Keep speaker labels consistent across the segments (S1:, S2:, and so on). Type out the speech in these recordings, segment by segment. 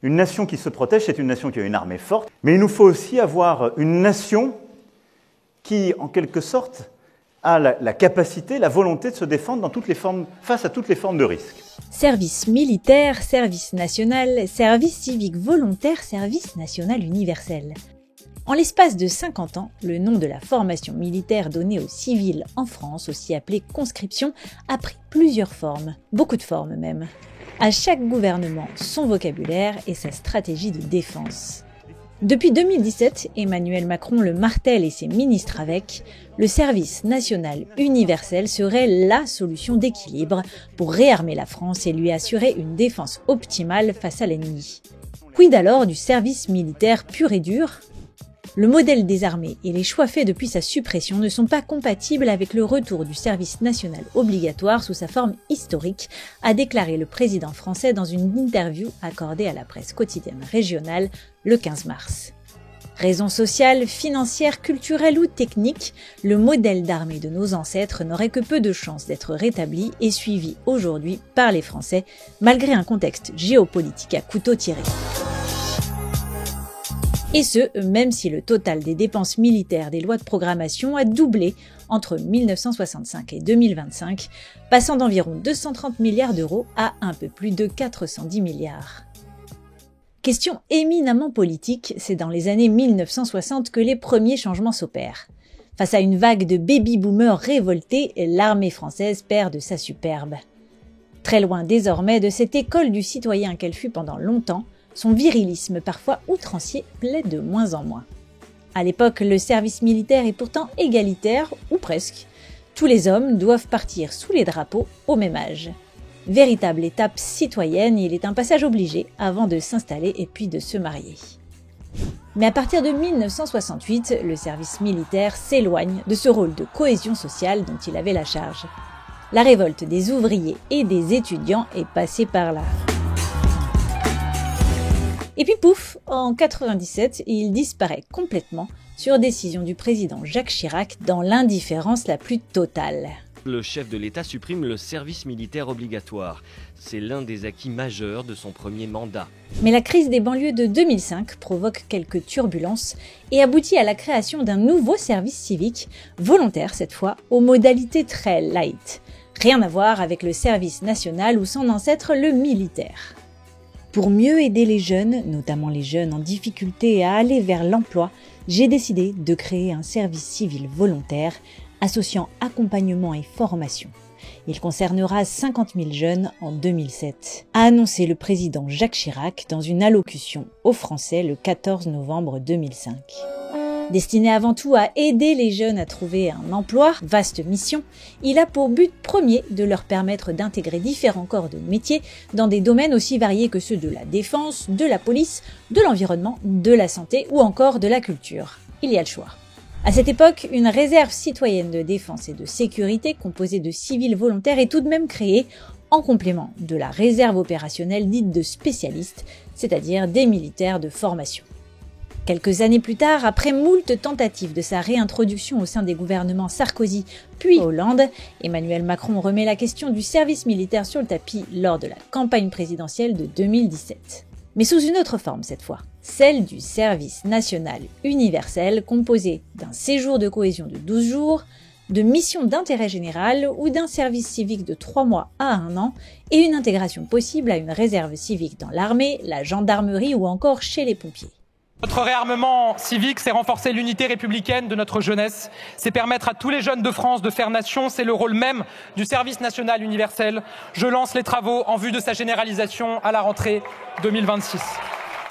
S1: Une nation qui se protège, c'est une nation qui a une armée forte, mais il nous faut aussi avoir une nation qui, en quelque sorte, a la capacité, la volonté de se défendre dans toutes les formes, face à toutes les formes de risque.
S2: Service militaire, service national, service civique volontaire, service national universel. En l'espace de 50 ans, le nom de la formation militaire donnée aux civils en France, aussi appelée conscription, a pris plusieurs formes, beaucoup de formes même. À chaque gouvernement, son vocabulaire et sa stratégie de défense. Depuis 2017, Emmanuel Macron le martèle et ses ministres avec, le service national universel serait la solution d'équilibre pour réarmer la France et lui assurer une défense optimale face à l'ennemi. Quid alors du service militaire pur et dur ? Le modèle des armées et les choix faits depuis sa suppression ne sont pas compatibles avec le retour du service national obligatoire sous sa forme historique, a déclaré le président français dans une interview accordée à la presse quotidienne régionale le 15 mars. Raisons sociales, financières, culturelles ou techniques, le modèle d'armée de nos ancêtres n'aurait que peu de chances d'être rétabli et suivi aujourd'hui par les Français, malgré un contexte géopolitique à couteau tiré. Et ce, même si le total des dépenses militaires des lois de programmation a doublé entre 1965 et 2025, passant d'environ 230 milliards d'euros à un peu plus de 410 milliards. Question éminemment politique, c'est dans les années 1960 que les premiers changements s'opèrent. Face à une vague de baby-boomers révoltés, l'armée française perd de sa superbe. Très loin désormais de cette école du citoyen qu'elle fut pendant longtemps, son virilisme parfois outrancier plaît de moins en moins. À l'époque, le service militaire est pourtant égalitaire, ou presque. Tous les hommes doivent partir sous les drapeaux au même âge. Véritable étape citoyenne, il est un passage obligé avant de s'installer et puis de se marier. Mais à partir de 1968, le service militaire s'éloigne de ce rôle de cohésion sociale dont il avait la charge. La révolte des ouvriers et des étudiants est passée par là. Et puis pouf, en 1997, il disparaît complètement sur décision du président Jacques Chirac dans l'indifférence la plus totale.
S3: Le chef de l'État supprime le service militaire obligatoire. C'est l'un des acquis majeurs de son premier mandat.
S2: Mais la crise des banlieues de 2005 provoque quelques turbulences et aboutit à la création d'un nouveau service civique, volontaire cette fois, aux modalités très light. Rien à voir avec le service national ou son ancêtre le militaire. Pour mieux aider les jeunes, notamment les jeunes en difficulté à aller vers l'emploi, j'ai décidé de créer un service civil volontaire associant accompagnement et formation. Il concernera 50 000 jeunes en 2007, a annoncé le président Jacques Chirac dans une allocution aux Français le 14 novembre 2005. Destiné avant tout à aider les jeunes à trouver un emploi, vaste mission, il a pour but premier de leur permettre d'intégrer différents corps de métier dans des domaines aussi variés que ceux de la défense, de la police, de l'environnement, de la santé ou encore de la culture. Il y a le choix. À cette époque, une réserve citoyenne de défense et de sécurité composée de civils volontaires est tout de même créée en complément de la réserve opérationnelle dite de spécialistes, c'est-à-dire des militaires de formation. Quelques années plus tard, après moult tentatives de sa réintroduction au sein des gouvernements Sarkozy puis Hollande, Emmanuel Macron remet la question du service militaire sur le tapis lors de la campagne présidentielle de 2017. Mais sous une autre forme cette fois, celle du service national universel composé d'un séjour de cohésion de 12 jours, de missions d'intérêt général ou d'un service civique de 3 mois à 1 an et une intégration possible à une réserve civique dans l'armée, la gendarmerie ou encore chez les pompiers.
S4: Notre réarmement civique, c'est renforcer l'unité républicaine de notre jeunesse, c'est permettre à tous les jeunes de France de faire nation, c'est le rôle même du service national universel. Je lance les travaux en vue de sa généralisation à la rentrée 2026.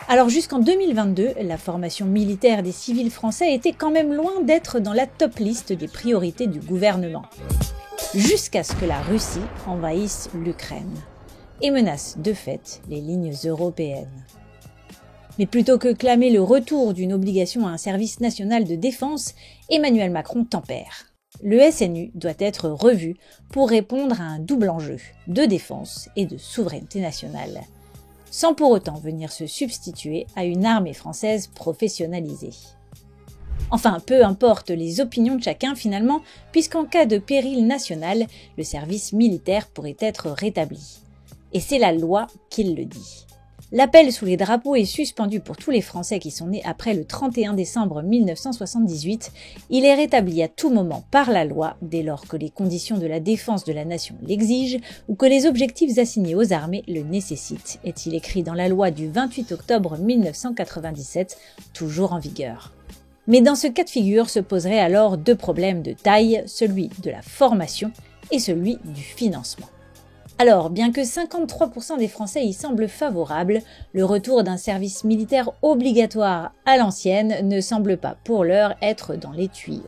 S2: Alors jusqu'en 2022, la formation militaire des civils français était quand même loin d'être dans la top liste des priorités du gouvernement. Jusqu'à ce que la Russie envahisse l'Ukraine et menace de fait les lignes européennes. Mais plutôt que clamer le retour d'une obligation à un service national de défense, Emmanuel Macron tempère. Le SNU doit être revu pour répondre à un double enjeu de défense et de souveraineté nationale, sans pour autant venir se substituer à une armée française professionnalisée. Enfin, peu importe les opinions de chacun finalement, puisqu'en cas de péril national, le service militaire pourrait être rétabli. Et c'est la loi qui le dit. L'appel sous les drapeaux est suspendu pour tous les Français qui sont nés après le 31 décembre 1978. Il est rétabli à tout moment par la loi, dès lors que les conditions de la défense de la nation l'exigent ou que les objectifs assignés aux armées le nécessitent, est-il écrit dans la loi du 28 octobre 1997, toujours en vigueur. Mais dans ce cas de figure se poseraient alors deux problèmes de taille, celui de la formation et celui du financement. Alors, bien que 53% des Français y semblent favorables, le retour d'un service militaire obligatoire à l'ancienne ne semble pas pour l'heure être dans les tuyaux.